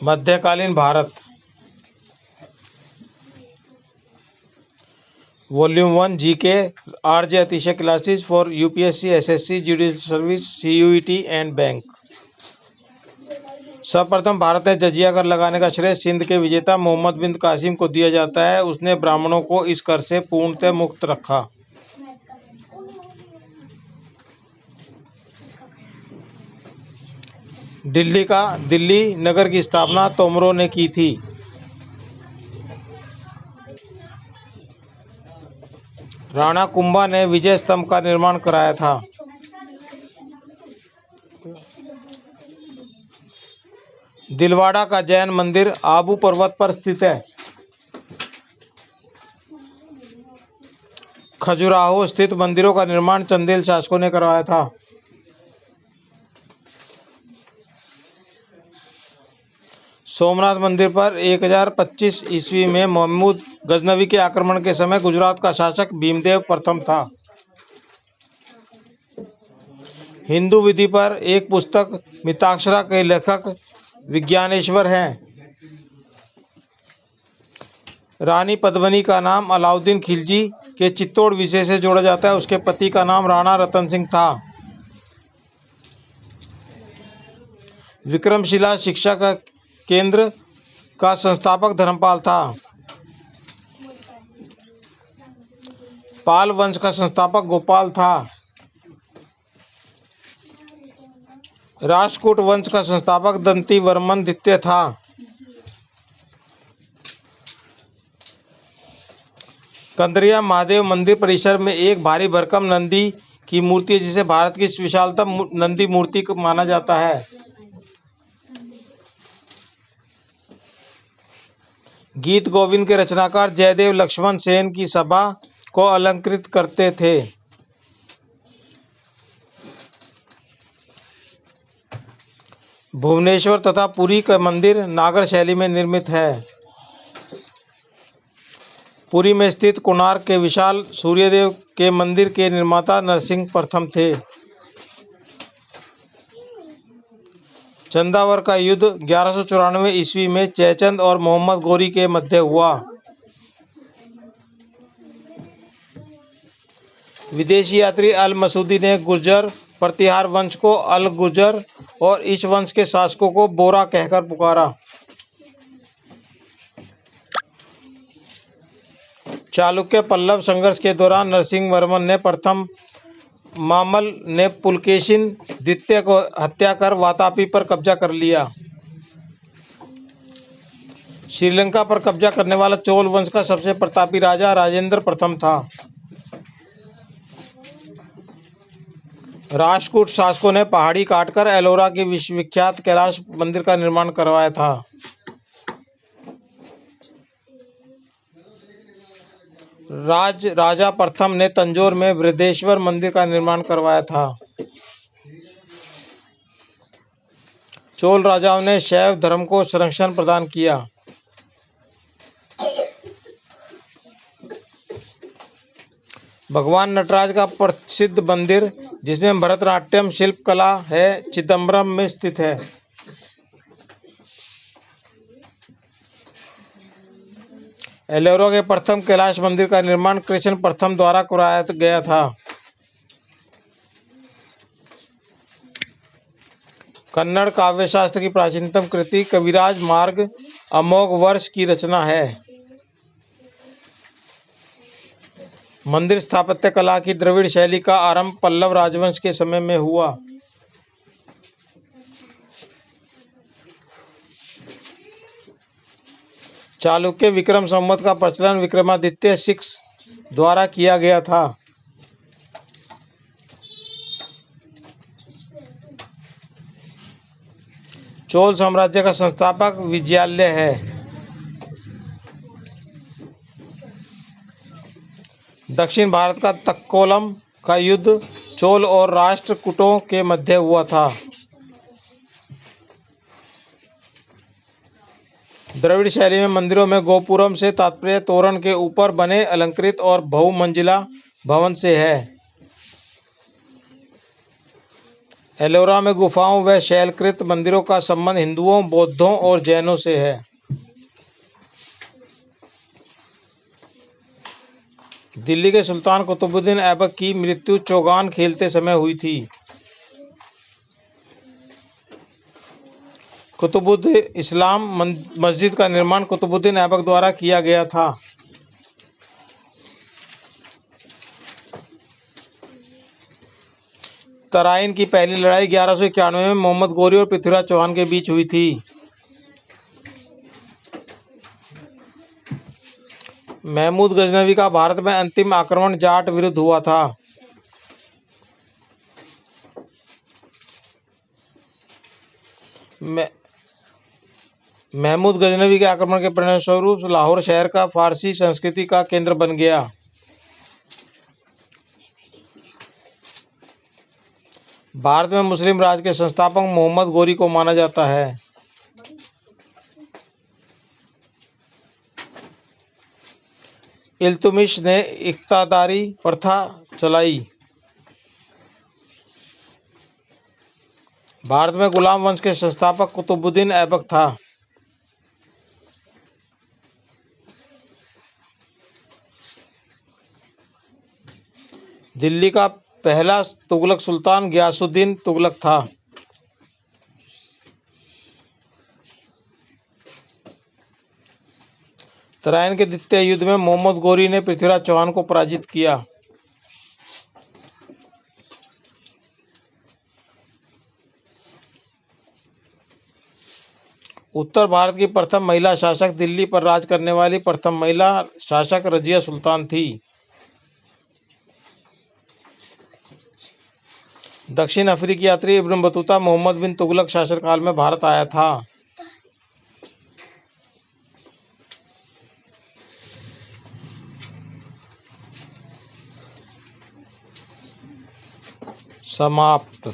मध्यकालीन Bharat. Volume 1 GK RJ अतिशय classes for UPSC, SSC, judicial service, CUET and bank. सर्वप्रथम भारत में जजिया कर लगाने का श्रेय सिंध के विजेता मोहम्मद बिन कासिम को दिया जाता है। उसने ब्राह्मणों को इस कर से पूर्णतः मुक्त रखा। दिल्ली नगर की स्थापना तोमरों ने की थी। राणा कुंभा ने विजय स्तंभ का निर्माण कराया था। दिलवाड़ा का जैन मंदिर आबू पर्वत पर स्थित है। खजुराहो स्थित मंदिरों का निर्माण चंदेल शासकों ने करवाया था। सोमनाथ मंदिर पर 1025 ईस्वी में महमूद गजनवी के आक्रमण के समय गुजरात का शासक भीमदेव प्रथम था। हिंदू विधि पर एक पुस्तक मिताक्षरा के लेखक विज्ञानेश्वर हैं। रानी पद्मिनी का नाम अलाउद्दीन खिलजी के चित्तौड़ विजय से जोड़ा जाता है। उसके पति का नाम राणा रतन सिंह था। विक्रमशिला शिक्षा का केंद्र का संस्थापक धर्मपाल था। पाल वंश का संस्थापक गोपाल था। राष्ट्रकूट वंश का संस्थापक दंती वर्मन द्वितीय था। कंदरिया महादेव मंदिर परिसर में एक भारी भरकम नंदी की मूर्ति है, जिसे भारत की विशालतम नंदी मूर्ति को माना जाता है। गीत गोविंद के रचनाकार जयदेव लक्ष्मण सेन की सभा को अलंकृत करते थे। भुवनेश्वर तथा पुरी का मंदिर नागर शैली में निर्मित है। पुरी में स्थित कोणार्क के विशाल सूर्यदेव के मंदिर के निर्माता नरसिंह प्रथम थे। चंदावर का युद्ध 1194 ईस्वी में जयचंद और मोहम्मद गोरी के मध्य हुआ। विदेशी यात्री अल मसूदी ने गुर्जर प्रतिहार वंश को अल गुर्जर और इस वंश के शासकों को बोरा कहकर पुकारा। चालुक्य पल्लव संघर्ष के दौरान नरसिंह वर्मन ने प्रथम मामल ने पुलकेशिन द्वितीय को हत्या कर वातापी पर कब्जा कर लिया। श्रीलंका पर कब्जा करने वाला चोल वंश का सबसे प्रतापी राजा राजेंद्र प्रथम था। राष्ट्रकूट शासकों ने पहाड़ी काटकर एलोरा के विश्वविख्यात कैलाश मंदिर का निर्माण करवाया था। राजा प्रथम ने तंजौर में बृहदेश्वर मंदिर का निर्माण करवाया था। चोल राजाओं ने शैव धर्म को संरक्षण प्रदान किया। भगवान नटराज का प्रसिद्ध मंदिर, जिसमें भरतनाट्यम शिल्प कला है, चिदम्बरम में स्थित है। एलोरा के प्रथम कैलाश मंदिर का निर्माण कृष्ण प्रथम द्वारा कराया गया था। कन्नड़ काव्यशास्त्र की प्राचीनतम कृति कविराज मार्ग अमोघ वर्ष की रचना है। मंदिर स्थापत्य कला की द्रविड़ शैली का आरंभ पल्लव राजवंश के समय में हुआ। चालुक्य विक्रम संवत का प्रचलन विक्रमादित्य 6 द्वारा किया गया था। चोल साम्राज्य का संस्थापक विजयालय है। दक्षिण भारत का तक्कोलम का युद्ध चोल और राष्ट्रकूटों के मध्य हुआ था। द्रविड़ शैली में मंदिरों में गोपुरम से तात्पर्य तोरण के ऊपर बने अलंकृत और बहुमंजिला भवन से है। एलोरा में गुफाओं व शैलकृत मंदिरों का संबंध हिंदुओं, बौद्धों और जैनों से है। दिल्ली के सुल्तान कुतुबुद्दीन ऐबक की मृत्यु चौगान खेलते समय हुई थी। कुतुबुद्दीन इस्लाम मस्जिद का निर्माण कुतुबुद्दीन ऐबक द्वारा किया गया था। तराइन की पहली लड़ाई 1191 में मोहम्मद गोरी और पृथ्वीराज चौहान के बीच हुई थी। महमूद गजनवी का भारत में अंतिम आक्रमण जाट विरुद्ध हुआ था। महमूद गजनवी के आक्रमण के परिणामस्वरूप लाहौर शहर का फारसी संस्कृति का केंद्र बन गया। भारत में मुस्लिम राज के संस्थापक मोहम्मद गोरी को माना जाता है। इल्तुतमिश ने इख्तियारी प्रथा चलाई। भारत में गुलाम वंश के संस्थापक कुतुबुद्दीन ऐबक था। दिल्ली का पहला तुगलक सुल्तान गयासुद्दीन तुगलक था। तराइन के द्वितीय युद्ध में मोहम्मद गोरी ने पृथ्वीराज चौहान को पराजित किया। उत्तर भारत की प्रथम महिला शासक दिल्ली पर राज करने वाली प्रथम महिला शासक रजिया सुल्तान थी। दक्षिण अफ्रीकी यात्री इब्न बतूता मोहम्मद बिन तुगलक शासनकाल में भारत आया था। समाप्त।